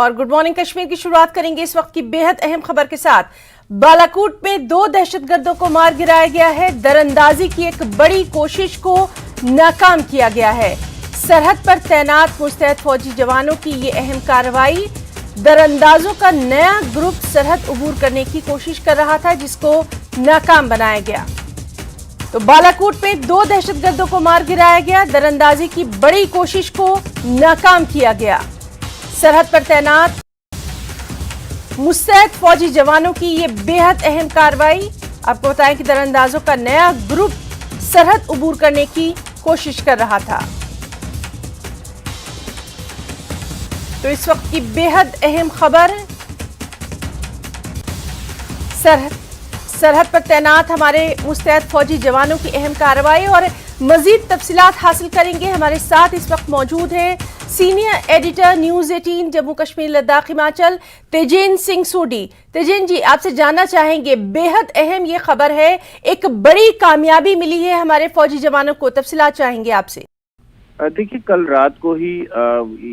और good morning Kashmir की शुरुआत करेंगे इस वक्त की बेहद अहम खबर के साथ। बालाकोट में 2 दहशतगर्दों को मार गिराया गया है। दरअंदाजी की एक बड़ी कोशिश को नाकाम किया गया है। सरहद पर तैनात मुस्तैद फौजी जवानों की ये अहम कार्रवाई। दरअंदाजों का नया ग्रुप सरहद अबूर करने की कोशिश कर रहा था, जिसको नाकाम बनाया गया। तो बालाकोट में 2 दहशतगर्दों को मार गिराया गया। दरअंदाजी की बड़ी कोशिश को नाकाम किया गया। सरहद पर तैनात मुस्तैद फौजी जवानों की ये बेहद अहम कार्रवाई। आपको बताएं कि दरअंदाजों का नया ग्रुप सरहद अबूर करने की कोशिश कर रहा था। तो इस वक्त की बेहद अहम खबर, सरहद पर तैनात हमारे मुस्तैद फौजी जवानों की अहम कार्रवाई और मजीद तफसीलात हासिल करेंगे। हमारे साथ इस वक्त मौजूद है senior editor news 18 Jammu Kashmir Ladakh Himachal Tejen Singh Sodhi. Tejen ji, आपसे जानना चाहेंगे, बेहद अहम ये खबर है, एक बड़ी कामयाबी मिली है हमारे फौजी जवानों को, तफसीलात चाहेंगे आपसे। देखिए, कल रात को ही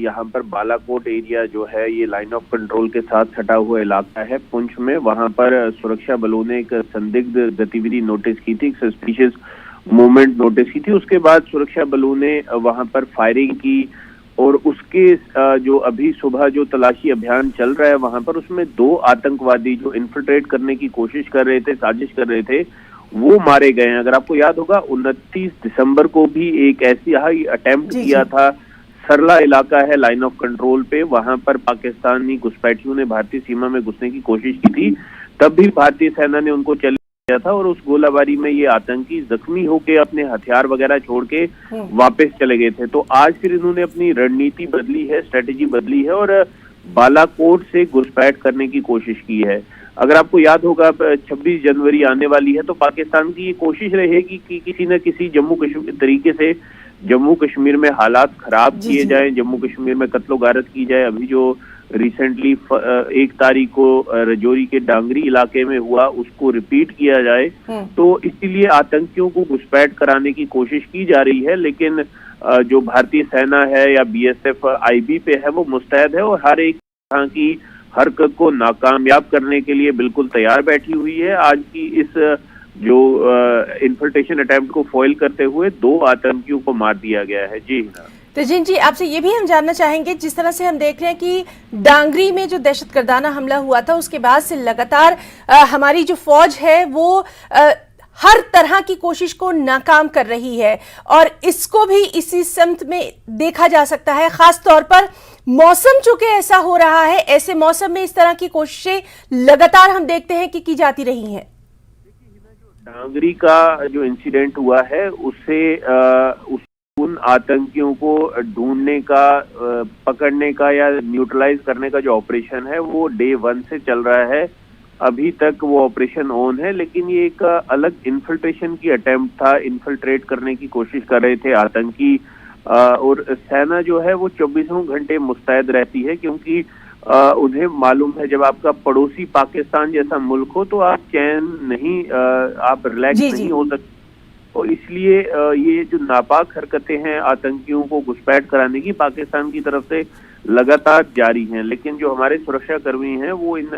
यहाँ पर बालाकोट एरिया जो है ये लाइन ऑफ कंट्रोल के साथ सटा हुआ इलाका है पुंछ में। वहाँ पर सुरक्षा बलों ने एक संदिग्ध गतिविधि नोटिस की थी, एक सस्पिशियस मूवमेंट नोटिस की थी। उसके बाद सुरक्षा बलों ने वहाँ पर फायरिंग की और उसके जो अभी सुबह जो तलाशी अभियान चल रहा है वहाँ पर, उसमें 2 आतंकवादी जो इन्फिल्ट्रेट करने की कोशिश कर रहे थे, साजिश कर रहे थे, वो मारे गए हैं। अगर आपको याद होगा 29 दिसंबर को भी एक ऐसी ही अटेम्प्ट किया था। सरला इलाका है लाइन ऑफ कंट्रोल पे, वहां पर पाकिस्तानी घुसपैठियों ने भारतीय सीमा में घुसने की कोशिश की थी। तब भी भारतीय सेना ने उनको चले दिया था और उस गोलाबारी में ये आतंकी जख्मी होके अपने हथियार वगैरह छोड़ के वापस चले गए थे। तो आज फिर इन्होंने अपनी रणनीति बदली है, स्ट्रेटेजी बदली है और बालाकोट से घुसपैठ करने की कोशिश की है। अगर आपको याद होगा 26 जनवरी आने वाली है, तो पाकिस्तान की ये कोशिश रहेगी कि किसी न किसी जम्मू कश्मीर तरीके से जम्मू कश्मीर में हालात खराब किए जाएं, जम्मू कश्मीर में कत्लो गारत की जाए। अभी जो रिसेंटली 1 तारीख को रजौरी के डांगरी इलाके में हुआ, उसको रिपीट किया जाए। तो इसीलिए आतंकियों को घुसपैठ कराने की कोशिश की जा रही है। लेकिन जो भारतीय सेना है या BSF IB पे है, वो मुस्तैद है और हर एक तरह की हरकत को नाकामयाब करने के लिए बिल्कुल तैयार बैठी हुई है। आज की इस जो इन्फिल्ट्रेशन अटेम्प्ट को फॉइल करते हुए 2 आतंकियों को मार दिया गया है। जी तेजिन जी, आपसे ये भी हम जानना चाहेंगे, जिस तरह से हम देख रहे हैं कि डांगरी में जो दहशतगर्दाना हमला हुआ था, उसके बाद से लगातार हमारी जो फौज है वो हर तरह की कोशिश को नाकाम कर रही है और इसको भी इसी समत में देखा जा सकता है। खास तौर पर मौसम चूंकि ऐसा हो रहा है, ऐसे मौसम में इस तरह की कोशिशें लगातार हम देखते हैं कि की जाती रही हैं। डांगरी का जो इंसिडेंट हुआ है उससे उन आतंकियों को ढूंढने का, पकड़ने का या न्यूट्रलाइज करने का जो ऑपरेशन है वो डे 1 से चल रहा है। अभी तक वो ऑपरेशन ऑन है, लेकिन ये एक अलग इन्फिल्ट्रेशन की अटेम्प्ट था। इन्फिल्ट्रेट करने की कोशिश कर रहे थे आतंकी और सेना जो है वो 24 घंटे मुस्तैद रहती है, क्योंकि उन्हें मालूम है जब आपका पड़ोसी पाकिस्तान जैसा मुल्क हो तो आप चैन नहीं, आप रिलैक्स नहीं हो सकते। तो इसलिए ये जो नापाक हरकतें हैं आतंकियों को घुसपैठ कराने की, पाकिस्तान की तरफ से लगातार जारी हैं। लेकिन जो हमारे सुरक्षा कर्मी हैं वो इन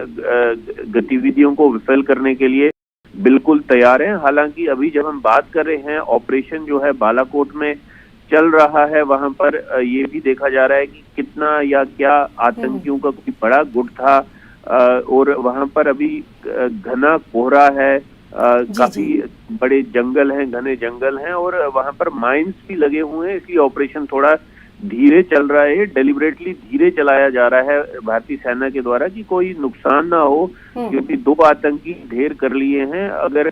गतिविधियों को विफल करने के लिए बिल्कुल तैयार हैं। हालांकि अभी जब हम बात कर रहे हैं, ऑपरेशन जो है बालाकोट में चल रहा है, वहां पर ये भी देखा जा रहा है कि कितना या क्या आतंकियों का कोई बड़ा गुट था और वहां पर अभी घना कोहरा है, काफी बड़े जंगल हैं, घने जंगल हैं और वहां पर माइंस भी लगे हुए हैं। इसलिए ऑपरेशन थोड़ा धीरे चल रहा है, डेलिबरेटली धीरे चलाया जा रहा है भारतीय सेना के द्वारा कि कोई नुकसान ना हो, क्योंकि 2 आतंकी ढेर कर लिए हैं। अगर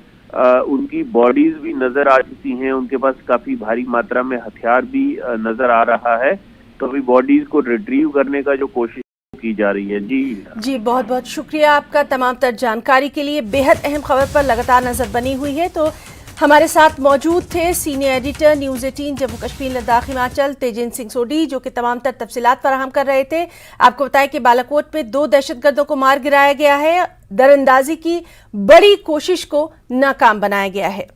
उनकी बॉडीज भी नजर आ चुकी हैं, उनके पास काफी भारी मात्रा में हथियार भी नजर आ रहा है, तो अभी बॉडीज को रिट्रीव करने का जो कोशिश की जा रही है। जी बहुत बहुत शुक्रिया आपका तमाम तर जानकारी के लिए। बेहद अहम खबर पर लगातार नजर बनी हुई है। तो हमारे साथ मौजूद थे senior editor news 18 Jammu Kashmir Ladakh Himachal Tejen Singh Sodhi, जो कि तमाम तर तफसीलात फराहम कर रहे थे। आपको बताया कि बालाकोट में 2 दहशतगर्दों को मार गिराया गया है। दरअंदाजी की बड़ी कोशिश को नाकाम बनाया गया है।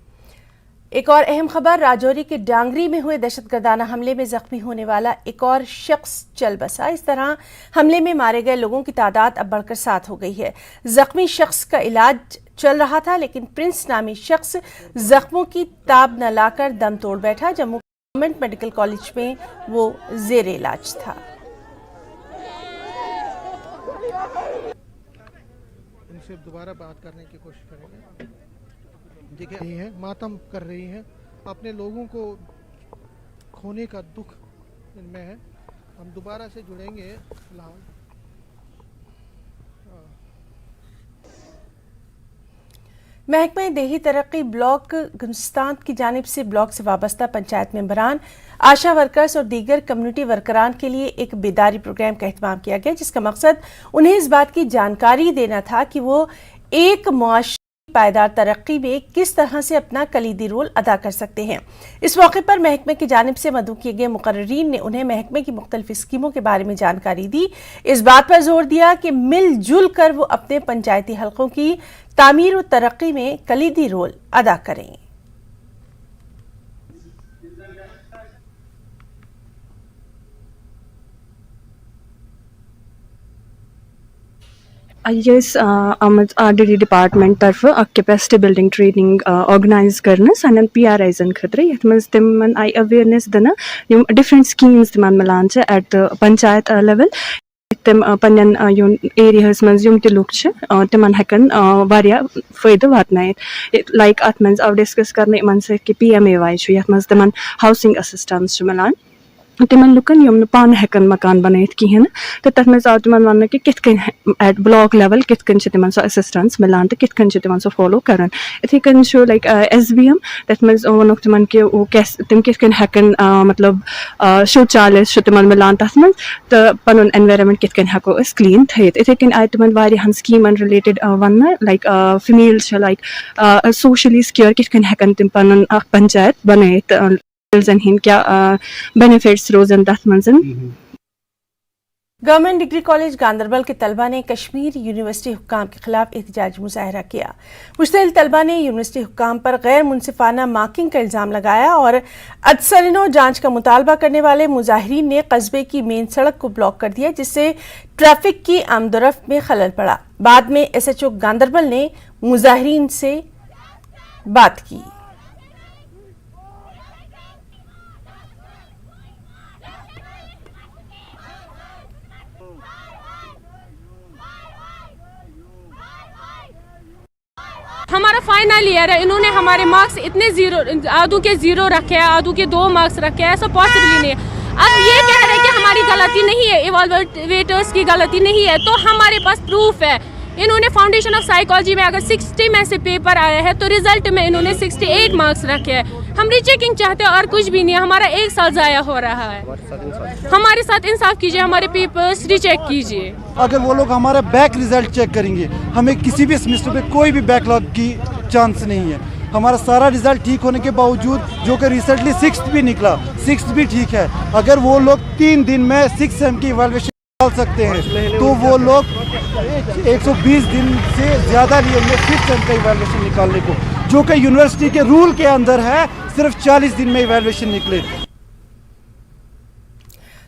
एक और अहम खबर, राजौरी के डांगरी में हुए दहशतगर्दाना हमले में जख्मी होने वाला एक और शख्स चल बसा। इस तरह हमले में मारे गए लोगों की तादाद अब बढ़कर 7 हो गई है। जख्मी शख्स का इलाज चल रहा था, लेकिन प्रिंस नामी शख्स जख्मों की ताब न लाकर दम तोड़ बैठा। जम्मू गवर्नमेंट मेडिकल कॉलेज में वो जेर इलाज था। इनसे दोबारा बात करने की कोशिश करेंगे। देखिए है मातम कर रही हैं, अपने लोगों को खोने का दुख इनमें है। हम दोबारा से जुड़ेंगे फिलहाल। महकमा देही तरक्की ब्लॉक गुलिस्तान की जानिब से ब्लॉक से वाबस्ता पंचायत मेंबरान, आशा वर्कर्स और दीगर कम्युनिटी वर्करान के लिए एक बेदारी प्रोग्राम का एहतमाम किया गया, जिसका मकसद उन्हें इस बात की जानकारी देना था कि वो एक मुआशरे पायदार तरक्की में किस तरह से अपना कलीदी रोल अदा कर सकते हैं। इस मौके पर महकमे की जानिब से मदऊ किए गए मुकर्रीन ने उन्हें महकमे की मुख्तलिफ स्कीमों के बारे में जानकारी दी। इस बात पर जोर दिया कि मिलजुल कर वो अपने पंचायती हलकों की तामीर और तरक्की में कलीदी रोल अदा करें। आमद RDD डिपार्टमेंट तरफ कैपेसिटी बिल्डिंग ट्रेनिंग ऑर्गेनाइज करना सन PRIs खतरे यथ मज तिमन आई अवेयरनेस दिन डिफरेंट स्कीम्स तिमन मिलान एट द पंचायत लेवल तम पन्न एरियास मज यम त लुक तिमन हेकन वारिया फायदे वातनायत लाइक अत मज आव डिस्कस करने मन से कि PMAY यथ मज तिमन हाउसिंग असिस्टेंस मिलान तिमन लुकन यम पान हेकन मकान बनत कहें तो तथ मज आव तिमन वन कि कित एट ब्लॉक लेवल कित तिमन सो असिस्टेंस मिलान तो कित तिमन सो फॉलो करन इथे कन लाइक SBM तथ मज वोन तिमन कि तिम कित हेकन मतलब शौचालय तिमन मिलान तथ मज तो पन एनवायरनमेंट कित हेको क्लीन थत इथे कन आय तिमन वारियाहन स्कीमन रिलेटेड वन like females like socially secure कित हेकन तिम पन पंचायत बनत क्या बेनिफिट्स रोजन तथ मंजन। गवर्नमेंट डिग्री कॉलेज गांदरबल के तलबा ने कश्मीर यूनिवर्सिटी हुक्काम के खिलाफ एहतजाजी मुजाहरा किया। मुश्तइल तलबा ने यूनिवर्सिटी हुक्काम पर गैर मुनसिफाना मार्किंग का इल्जाम लगाया और अदसरिनो जांच का मुतालबा करने वाले मुजाहिरीन ने कस्बे की मेन सड़क को ब्लॉक कर दिया, जिससे ट्रैफिक की आमदोरफ्त में खलल पड़ा। बाद में SHO गांदरबल ने मुजाहिरीन से बात की। हमारा फाइनल ईयर है, इन्होंने हमारे मार्क्स इतने जीरो, आधों के जीरो रखे हैं, आधों के 2 मार्क्स रखे हैं, ऐसा पॉसिबल ही नहीं है। अब ये कह रहे हैं कि हमारी गलती नहीं है, इवैल्यूएटर्स की गलती नहीं है, तो हमारे पास प्रूफ है। इन्होंने फाउंडेशन ऑफ साइकोलॉजी में अगर 60 में से पेपर आया है तो रिजल्ट में इन्होंने 68 मार्क्स रखे हैं। हम रीचेकिंग चाहते हैं और कुछ भी नहीं है, हमारा 1 साल जाया हो रहा है। हमारे साथ इंसाफ कीजिए, हमारे पेपर्स रीचेक कीजिए। अगर वो लोग हमारा बैक रिजल्ट चेक करेंगे, हमें किसी भी सेमेस्टर में कोई भी बैकलॉग की चांस नहीं है। हमारा सारा रिजल्ट ठीक होने के बावजूद, जो कि रिसेंटली 6th भी निकला, 6th भी ठीक है, अगर वो लोग 3 दिन में 6 सेम की इवैल्यूएशन निकाल सकते हैं तो वो लोग 120 दिन से ज़्यादा लिए 6 सेम का इवैल्यूएशन निकालने को, जो कि यूनिवर्सिटी के रूल के अंदर है, सिर्फ 40 दिन में इवैल्यूएशन निकले।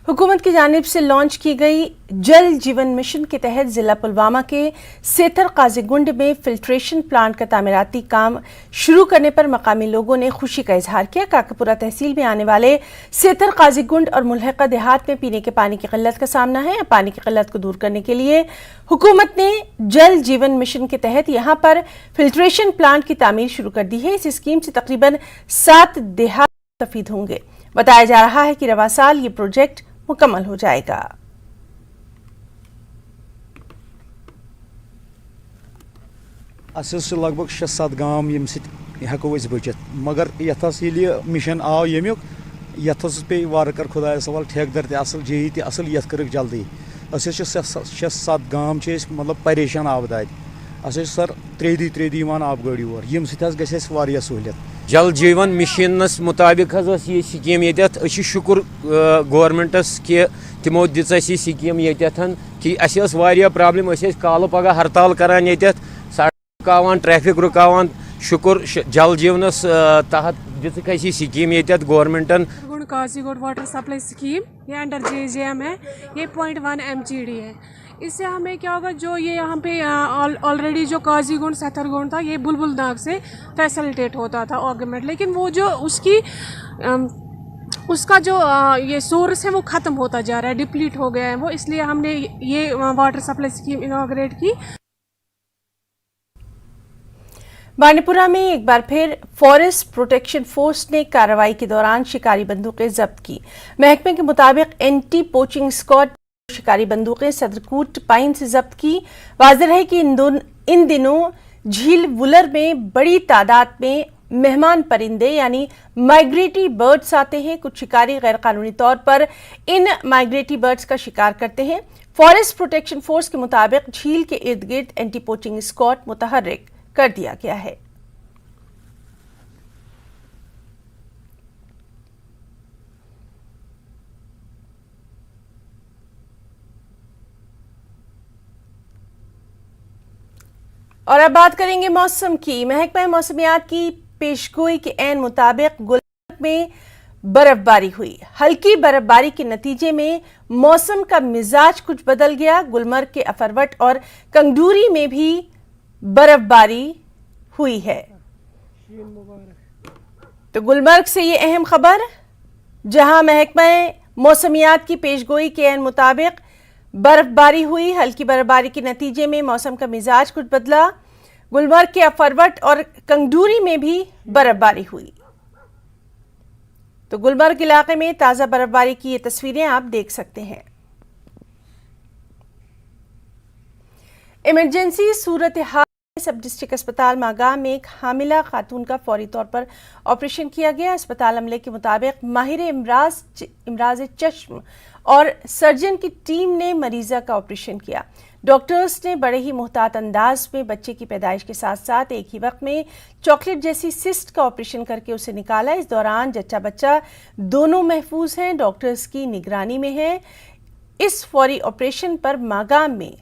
हुकूमत की जानिब से लॉन्च की गई जल जीवन मिशन के तहत जिला पुलवामा के सेथर काजीगुंड में फिल्ट्रेशन प्लांट का तामीराती काम शुरू करने पर मकामी लोगों ने खुशी का इजहार किया। काकापुरा तहसील में आने वाले सेथर काजीगुंड और मुल्हका देहात में पीने के पानी की किल्लत का सामना है। पानी की किल्लत को दूर करने के लिए हुकूमत ने जल जीवन मिशन के तहत यहाँ पर फिल्ट्रेशन प्लांट की तामीर शुरू कर दी है। इस स्कीम से तकरीबन 7 देहात मुस्तफीद होंगे। बताया जा रहा है कि रवा साल ये प्रोजेक्ट मुकम्मल हो जाएगा। लगभग 6-7 गांव यम हेको बचित, मगर यथस मिशन आव यमुक यथस पे वारकर खुदा सवाल ठेकदर तल JE त असल यथ कर जल्दी 6-7 गांव मतलब परेशान आबदाद सर 3 दी आब गाड़ी और यम सह सहूलियत। जल जीवन मिशनस मुताबिक ये स्कीम ये शुक्र गवर्नमेंटस कि तिमो दिस यह स्कीम ये कि अस प्रॉब्लम काल पगह हड़ताल करान ये सड़क रुकावान ट्रैफिक रुकावान शुक्र जल जीवनस तहत दिख स्कीम ये गवर्नमेंटन काजीगुड वाटर सप्लाई स्कीम, ये अंडर JJM है, ये 0.1 MGD है। इससे हमें क्या होगा, जो ये यहाँ पे ऑलरेडी जो काजीगुंड सतरगुंड था, ये बुलबुल नाग से फैसिलिटेट होता था ऑर्गेमेंट, लेकिन वो जो उसका जो ये सोर्स है वो ख़त्म होता जा रहा है, डिप्लीट हो गया है वो, इसलिए हमने ये वाटर सप्लाई स्कीम इनॉग्रेट की। बांडीपुरा में एक बार फिर फॉरेस्ट प्रोटेक्शन फोर्स ने कार्रवाई के दौरान शिकारी बंदूकें जब्त की। महकमे के मुताबिक एंटी पोचिंग स्क्वाड शिकारी बंदूकें सदरकूट पाइन से जब्त की। वाज़ेह है कि इन दिनों झील वुलर में बड़ी तादाद में मेहमान परिंदे यानी माइग्रेटरी बर्ड्स आते हैं। कुछ शिकारी गैरकानूनी तौर पर इन माइग्रेटरी बर्ड्स का शिकार करते हैं। फॉरेस्ट प्रोटेक्शन फोर्स के मुताबिक झील के इर्द गिर्द एंटी पोचिंग स्क्वाड मुतहर्रिक कर दिया गया है। और अब बात करेंगे मौसम की। महकमा मौसमियात की पेशगोई के ऐन मुताबिक गुलमर्ग में बर्फबारी हुई। हल्की बर्फबारी के नतीजे में मौसम का मिजाज कुछ बदल गया। गुलमर्ग के अफरवट और कंगडूरी में भी बर्फबारी हुई है। तो गुलमर्ग से ये अहम खबर, जहां महकमा मौसमियात की पेशगोई के ऐन मुताबिक बर्फबारी हुई। हल्की बर्फबारी के नतीजे में मौसम का मिजाज कुछ बदला। गुलमर्ग के अफरवट और कंगडूरी में भी बर्फबारी हुई। तो गुलमर्ग इलाके में ताजा बर्फबारी की ये तस्वीरें आप देख सकते हैं। इमरजेंसी सूरत हाल सब डिस्ट्रिक्ट अस्पताल मागाम में एक हामिला खातून का फौरी तौर पर ऑपरेशन किया गया। अस्पताल अमले के मुताबिक माहिर इमराज चश्म और सर्जन की टीम ने मरीजा का ऑपरेशन किया। डॉक्टर्स ने बड़े ही मुहतात अंदाज में बच्चे की पैदाइश के साथ साथ एक ही वक्त में चॉकलेट जैसी सिस्ट का ऑपरेशन करके उसे निकाला। इस दौरान जच्चा बच्चा दोनों महफूज हैं, डॉक्टर्स की निगरानी में है। इस फौरी ऑपरेशन पर मागाम में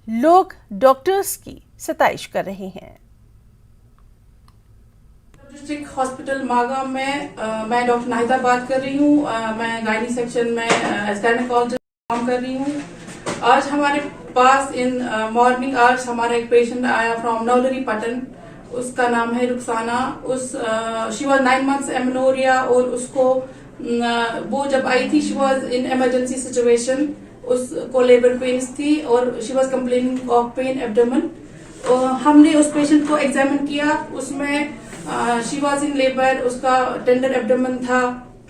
लोग डॉक्टर्स की सताइश कर रहे हैं। डिस्ट्रिक्ट हॉस्पिटल मागाम में मैं डॉक्टर नाहिदा बात कर रही हूँ। मैं गायनी सेक्शन में एज गायनेकोलॉजिस्ट काम कर रही हूँ। आज हमारे पास इन मॉर्निंग आज हमारा एक पेशेंट आया फ्रॉम नौलरी पटन। उसका नाम है Rukhsana. She was 9 months amenorrhoea और उसको वो जब आई थी she was in emergency situation. उसको लेबर पेन्स थी और she was complaining of pain abdomen. हमने उस पेशेंट को एग्जामिन किया, उसमें शी वाज इन लेबर, उसका टेंडर एब्डोमेन था।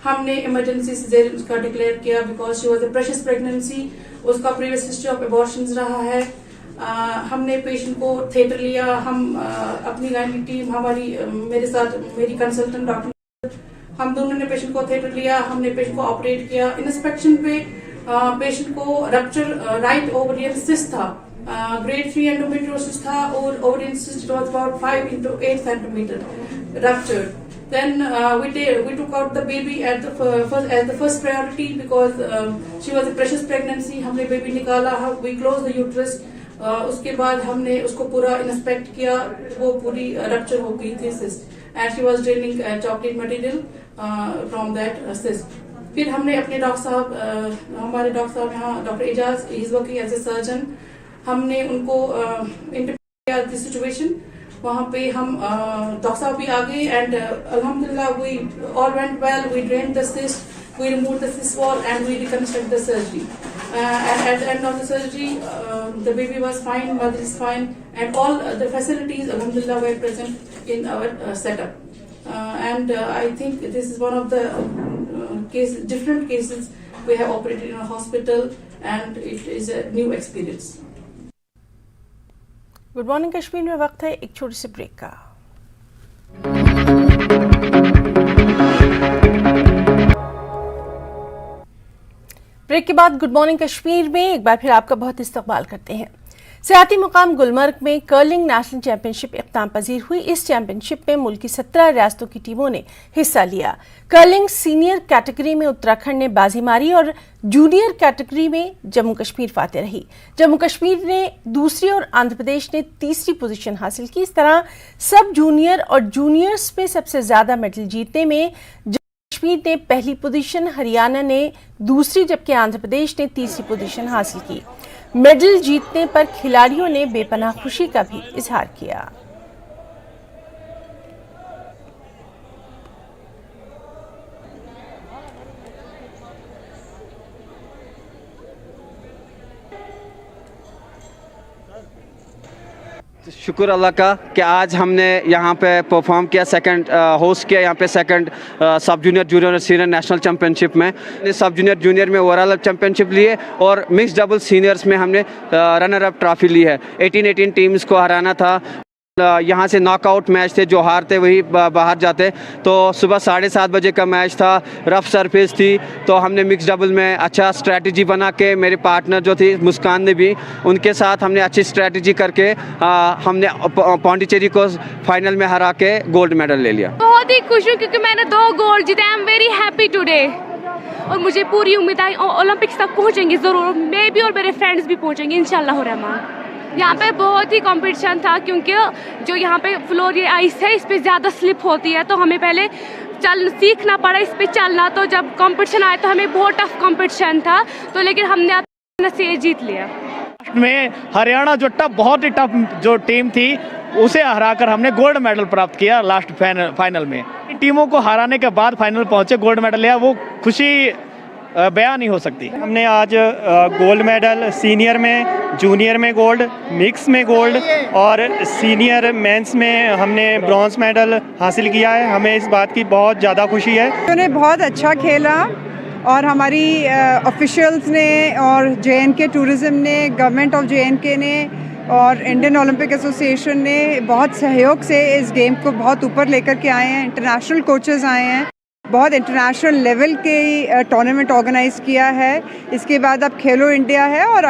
हमने इमरजेंसी सिजेरियन उसका डिक्लेयर किया because she was a precious pregnancy. उसका प्रीवियस हिस्ट्री ऑफ एबॉर्शंस रहा है। हमने पेशेंट को थिएटर लिया। हम अपनी गायनी टीम हमारी मेरे साथ मेरी कंसल्टेंट डॉक्टर, हम दोनों ने पेशेंट को थिएटर लिया। हमने पेशेंट को ऑपरेट किया। इंस्पेक्शन पे पेशेंट को रप्चर राइट ओवरियन सिस्ट था, grade 3 endometriosis था और ovarian cyst was about 5 into 8 centimeter ruptured. Then we took out the baby as the first priority because she was a precious pregnancy. हमने baby निकाला, we closed the uterus. उसके बाद हमने उसको पूरा इंस्पेक्ट किया, वो पूरी रप्चर हो गई थी cyst and she was draining chocolate material from that cyst. फिर हमने अपने डॉक्टर साहब, हमारे डॉक्टर साहब यहाँ doctor Ejaz, he is working as a surgeon. हमने उनको इंटरव्यू किया द सिचुएशन। वहाँ पे हम डॉक्टर साहब भी आ गए एंड अल्हम्दुलिल्लाह we all went well. We drained the cyst, we remove the cyst wall and we reconstruct the surgery. And at the end of the surgery the baby was fine, mother is fine and all the facilities अल्हम्दुलिल्लाह were present in our setup. And I think this is one of the different cases we have operated in a hospital and it is a new experience. Good morning Kashmir में वक्त है एक छोटी सी break का। Break के बाद good morning Kashmir में एक बार फिर आपका बहुत इस्तकबाल करते हैं। सियाती मुकाम गुलमर्ग में कर्लिंग नेशनल चैंपियनशिप इख्ताम पजीर हुई। इस चैंपियनशिप में मुल्क की 17 रियासतों की टीमों ने हिस्सा लिया। कर्लिंग सीनियर कैटेगरी में उत्तराखंड ने बाजी मारी और जूनियर कैटेगरी में जम्मू कश्मीर फातेह रही। जम्मू कश्मीर ने दूसरी और आंध्र प्रदेश ने तीसरी पोजीशन हासिल की। इस तरह सब जूनियर और जूनियर्स में सबसे ज्यादा मेडल जीतने में कश्मीर ने पहली पोजीशन, हरियाणा ने दूसरी जबकि आंध्र प्रदेश ने तीसरी पोजीशन हासिल की। मेडल जीतने पर खिलाड़ियों ने बेपनाह खुशी का भी इजहार किया। शुक्र अल्लाह का कि आज हमने यहाँ पे परफॉर्म किया, सेकंड होस्ट किया यहाँ पे सेकंड सब जूनियर, जूनियर और सीनियर नेशनल चैंपियनशिप में। सब जूनियर, जूनियर में ओवरऑल चैंपियनशिप लिए और मिक्स डबल सीनियर्स में हमने रनर अप ट्रॉफी ली है। 18 टीम्स को हराना था। यहाँ से नॉकआउट मैच थे, जो हारते वही बाहर जाते। तो सुबह 7:30 बजे का मैच था, रफ सरफेस थी, तो हमने मिक्स डबल में अच्छा स्ट्रैटेजी बना के, मेरे पार्टनर जो थी मुस्कान ने भी, उनके साथ हमने अच्छी स्ट्रैटेजी करके हमने पौंडीचेरी को फाइनल में हरा के गोल्ड मेडल ले लिया। बहुत ही खुश हूँ क्योंकि मैंने 2 गोल्ड जीते। I am very happy today और मुझे पूरी उम्मीद है ओलंपिक्स तक पहुँचेंगे ज़रूर। मैं भी और मेरे फ्रेंड्स भी पहुँचेंगे इंशाल्लाह रहमान। यहाँ पे बहुत ही कंपटीशन था क्योंकि जो यहाँ पे फ्लोर ये आइस है, इस पे ज़्यादा स्लिप होती है, तो हमें पहले सीखना पड़ा इस पे चलना। तो जब कंपटीशन आया तो हमें बहुत टफ कंपटीशन था, तो लेकिन हमने से जीत लिया। में हरियाणा जो बहुत ही टफ जो टीम थी उसे हराकर हमने गोल्ड मेडल प्राप्त किया लास्ट फाइनल में। टीमों को हराने के बाद फाइनल पहुंचे, गोल्ड मेडल लिया, वो खुशी बयान नहीं हो सकती। हमने आज गोल्ड मेडल सीनियर में, जूनियर में गोल्ड, मिक्स में गोल्ड और सीनियर मेंस में हमने ब्रॉन्ज मेडल हासिल किया है। हमें इस बात की बहुत ज़्यादा खुशी है। उन्होंने बहुत अच्छा खेला और हमारी ऑफिशियल्स ने और JNK टूरिज़्म ने, गवर्नमेंट ऑफ JNK ने और इंडियन ओलंपिक एसोसिएशन ने बहुत सहयोग से इस गेम को बहुत ऊपर लेकर के आए हैं। इंटरनेशनल कोचेस आए हैं, बहुत इंटरनेशनल लेवल के टूर्नामेंट ऑर्गेनाइज किया है। इसके बाद अब खेलो इंडिया है और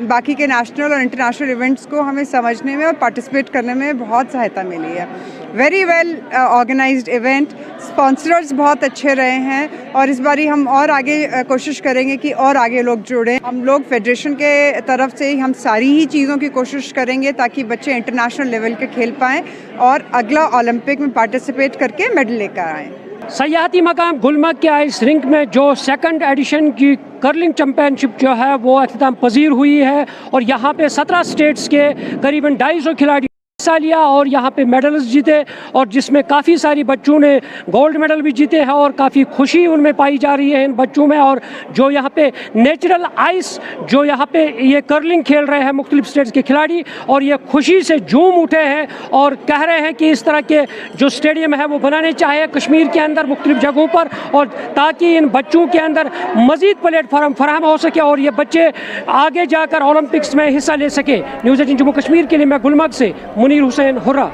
बाकी के नेशनल और इंटरनेशनल इवेंट्स को हमें समझने में और पार्टिसिपेट करने में बहुत सहायता मिली है। Very well organised event, sponsors बहुत अच्छे रहे हैं और इस बारी हम और आगे कोशिश करेंगे कि और आगे लोग जुड़ें। हम लोग फेडरेशन के तरफ से हम सारी ही चीज़ों की कोशिश करेंगे ताकि बच्चे इंटरनेशनल लेवल के खेल पाएँ और अगला ओलंपिक में पार्टिसिपेट करके मेडल लेकर आएँ। सयाहती मकाम गुलमर्ग के आइस रिंक में जो सेकंड एडिशन की कर्लिंग चैंपियनशिप जो है वो अख्ताम पजीर हुई है और यहाँ पे 17 स्टेट्स के करीबन 250 खिलाड़ी हिस्सा लिया और यहाँ पे मेडल्स जीते और जिसमें काफ़ी सारी बच्चों ने गोल्ड मेडल भी जीते हैं और काफ़ी खुशी उनमें पाई जा रही है इन बच्चों में। और जो यहाँ पे नेचुरल आइस जो यहाँ पे ये कर्लिंग खेल रहे हैं मुख्तलिफ स्टेट्स के खिलाड़ी और ये खुशी से झूम उठे हैं और कह रहे हैं कि इस तरह के जो स्टेडियम है वो बनाने चाहिए कश्मीर के अंदर मुख्तलिफ जगहों पर, और ताकि इन बच्चों के अंदर मज़ीद प्लेटफार्म फराहम हो सके और ये बच्चे आगे जाकर ओलंपिक्स में हिस्सा ले सके। न्यूज़ 18 जम्मू कश्मीर के लिए मैं गुलमर्ग से मुनीर हुसैन हुर्रा।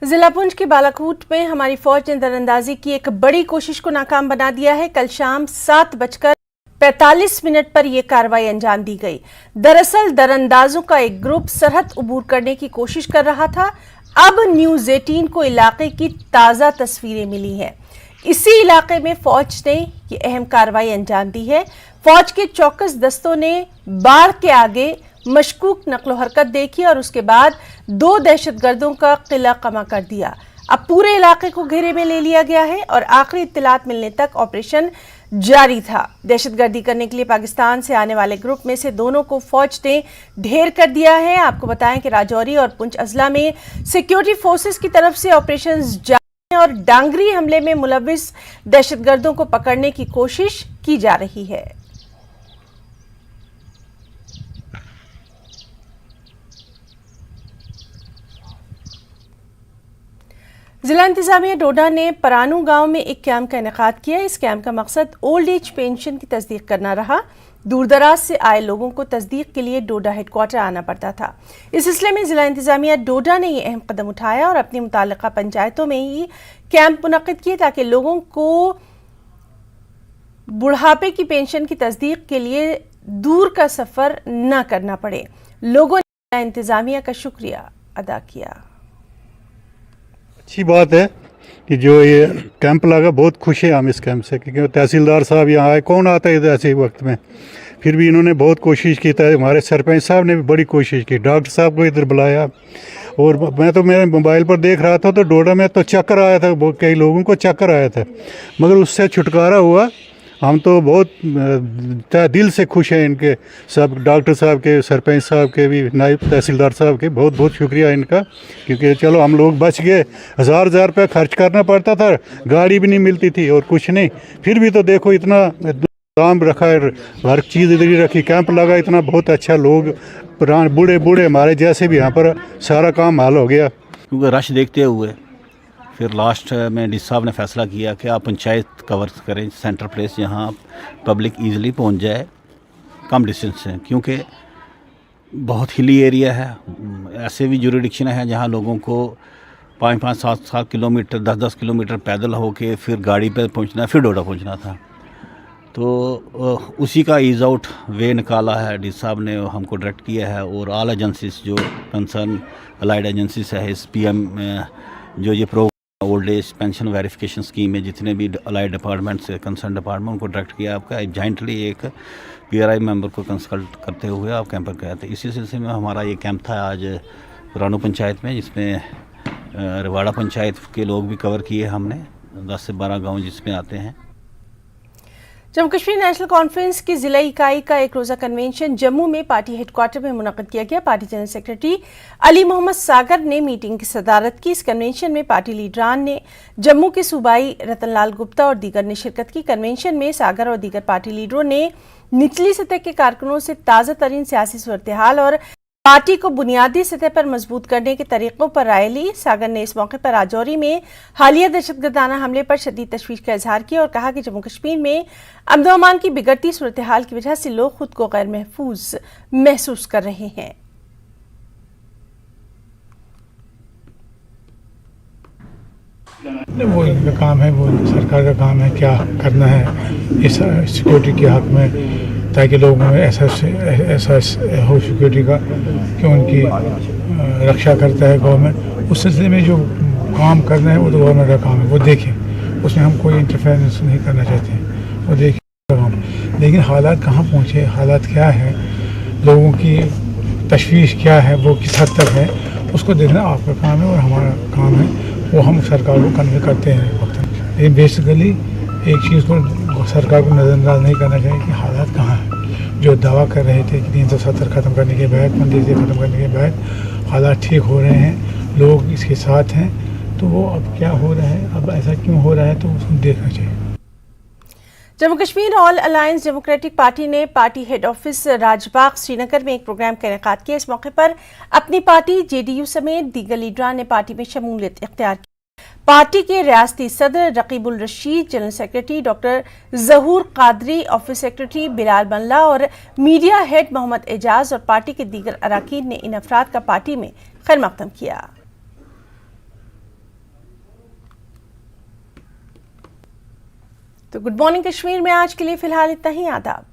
जिला पुंछ के बालाकोट में हमारी फौज ने दरअंदाजी की एक बड़ी कोशिश को नाकाम बना दिया है। कल शाम 7:45 पर यह कार्रवाई अंजाम दी गई। दरअसल दरअंदाजों का एक ग्रुप सरहद उबूर करने की कोशिश कर रहा था। अब न्यूज़ 18 को इलाके की ताज़ा तस्वीरें मिली हैं। इसी इलाके में फौज ने ये अहम कार्रवाई अंजाम दी है। फौज के चौकस दस्तों ने बाढ़ के आगे मशकूक नकलो हरकत देखी और उसके बाद 2 दहशतगर्दों का किला कमा कर दिया। अब पूरे इलाके को घेरे में ले लिया गया है और आखिरी इत्तलात मिलने तक ऑपरेशन जारी था। दहशतगर्दी करने के लिए पाकिस्तान से आने वाले ग्रुप में से दोनों को फौज ने ढेर कर दिया है। आपको बताएं कि राजौरी और पुंछ अजला में सिक्योरिटी फोर्सेस की तरफ से ऑपरेशन जारी है और डांगरी हमले में मुलविस दहशतगर्दों को पकड़ने की कोशिश की जा रही है। जिला इंतजामिया डोडा ने परानू गांव में एक कैंप का इनेकाद किया। इस कैंप का मकसद ओल्ड एज पेंशन की तस्दीक करना रहा। दूरदराज से आए लोगों को तस्दीक के लिए डोडा हेडक्वार्टर आना पड़ता था। इस सिलसिले में जिला इंतजामिया डोडा ने यह अहम कदम उठाया और अपनी मुताल्लिका पंचायतों में ही कैंप मुनक्किद किए ताकि लोगों को बुढ़ापे की पेंशन की तस्दीक के लिए दूर का सफर न करना पड़े। लोगों ने इंतजामिया का शुक्रिया अदा किया। अच्छी बात है कि जो ये कैंप लगा, बहुत खुश हैं हम इस कैंप से, क्योंकि तहसीलदार साहब यहाँ आए, कौन आता है इधर ऐसे वक्त में, फिर भी इन्होंने बहुत कोशिश की था। हमारे सरपंच साहब ने भी बड़ी कोशिश की, डॉक्टर साहब को इधर बुलाया, और मैं तो मेरे मोबाइल पर देख रहा था तो डोडा में तो चक्कर आया था, कई लोगों को चक्कर आया था, मगर उससे छुटकारा हुआ। हम तो बहुत दिल से खुश हैं इनके, सब डॉक्टर साहब के, सरपंच साहब के भी, नायब तहसीलदार साहब के बहुत बहुत शुक्रिया इनका, क्योंकि चलो हम लोग बच गए। हज़ार रुपये खर्च करना पड़ता था, गाड़ी भी नहीं मिलती थी और कुछ नहीं, फिर भी तो देखो इतना काम रखा है, हर चीज़ इधर ही रखी, कैंप लगा इतना, बहुत अच्छा। लोग पुराने बूढ़े बूढ़े हमारे जैसे भी यहाँ पर सारा काम हल हो गया। क्योंकि रश देखते हुए फिर लास्ट में डी साहब ने फैसला किया कि आप पंचायत कवर करें, सेंटर प्लेस जहाँ पब्लिक ईज़िली पहुँच जाए कम डिस्टेंस से, क्योंकि बहुत हिली एरिया है। ऐसे भी जुरिडिक्शन है जहाँ लोगों को 5-5, 7-7 किलोमीटर, 10-10 किलोमीटर पैदल होके फिर गाड़ी पर पहुँचना, फिर डोडा पहुँचना था। तो उसी का ईज़ आउट वे निकाला है डी साहब ने, हमको डायरेक्ट किया है। और ऑल एजेंसीज जो कंसर्न अलाइड एजेंसीज है, इस PM जो ये programme old age pension verification scheme में जितने भी अलाइड डिपार्टमेंट से कंसर्न डिपार्टमेंट उनको डायरेक्ट किया आपका जॉइंटली एक PRI मेंबर को कंसल्ट करते हुए आप कैंप पर गए थे। इसी सिलसिले में हमारा ये कैंप था आज रानू पंचायत में, जिसमें रिवाड़ा पंचायत के लोग भी कवर किए हमने, 10 से 12 गाँव जिसमें आते हैं। जम्मू कश्मीर नेशनल कॉन्फ्रेंस की जिला इकाई का एक रोजा कन्वेंशन जम्मू में पार्टी हेडक्वार्टर में मुनक्किद किया गया। Party general secretary Ali Mohammad Sagar ने मीटिंग की सदारत की। इस कन्वेंशन में पार्टी लीडरान ने जम्मू के सूबाई रतनलाल गुप्ता और दीगर ने शिरकत की। कन्वेंशन में सागर और दीगर पार्टी लीडरों ने निचली सतह के कारकुनों से ताज़ा तरीन सियासी सूरत-ए-हाल और पार्टी को बुनियादी सतह पर मजबूत करने के तरीकों पर राय ली। सागर ने इस मौके पर राजौरी में हालिया दहशतगर्दाना हमले पर शदीद तशवीश का इजहार किया और कहा कि जम्मू कश्मीर में अमन व अमान की बिगड़ती सूरत हाल की वजह से लोग खुद को गैर महफूज महसूस कर रहे हैं। वो इनका काम है, वो सरकार का काम है क्या करना है इस सिक्योरिटी के हक में, ताकि लोगों में एहसास हो सिक्योरिटी का कि उनकी रक्षा करता है गवर्नमेंट। उस सिलसिले में जो काम करना है वो तो गवर्नमेंट का काम है, वो देखें, उसमें हम कोई इंटरफेरेंस नहीं करना चाहते हैं, वो देखें काम। लेकिन हालात कहाँ पहुँचे, हालात क्या है, लोगों की तशवीश क्या है, वो किस हद तक है, उसको देखना आपका काम है और हमारा काम है, वो हम सरकार को कन्वे करते हैं वक्त। लेकिन बेसिकली एक चीज़ को सरकार को नज़रअंदाज नहीं करना चाहिए कि हालात कहाँ हैं। जो दावा कर रहे थे कि 370 ख़त्म करने के बाद, 15 ख़त्म करने के बाद हालात ठीक हो रहे हैं, लोग इसके साथ हैं, तो वो अब क्या हो रहा है, अब ऐसा क्यों हो रहा है, तो उसको देखना चाहिए। Jammu Kashmir all alliance democratic party ने party head office Rajbagh Srinagar में एक प्रोग्राम का इनेकाद किया। इस मौके पर अपनी पार्टी JDU समेत दीगर लीडरान ने पार्टी में शमूलियत इख्तियार की। पार्टी के रियासती सदर Rakibul Rashid, general secretary doctor Zahoor Qadri, office secretary Bilal Balla और मीडिया हेड मोहम्मद एजाज और पार्टी के दीगर अराकीन ने इन अफराद का पार्टी में खैर मकदम किया। तो गुड मॉर्निंग कश्मीर में आज के लिए फिलहाल इतना ही। आदाब।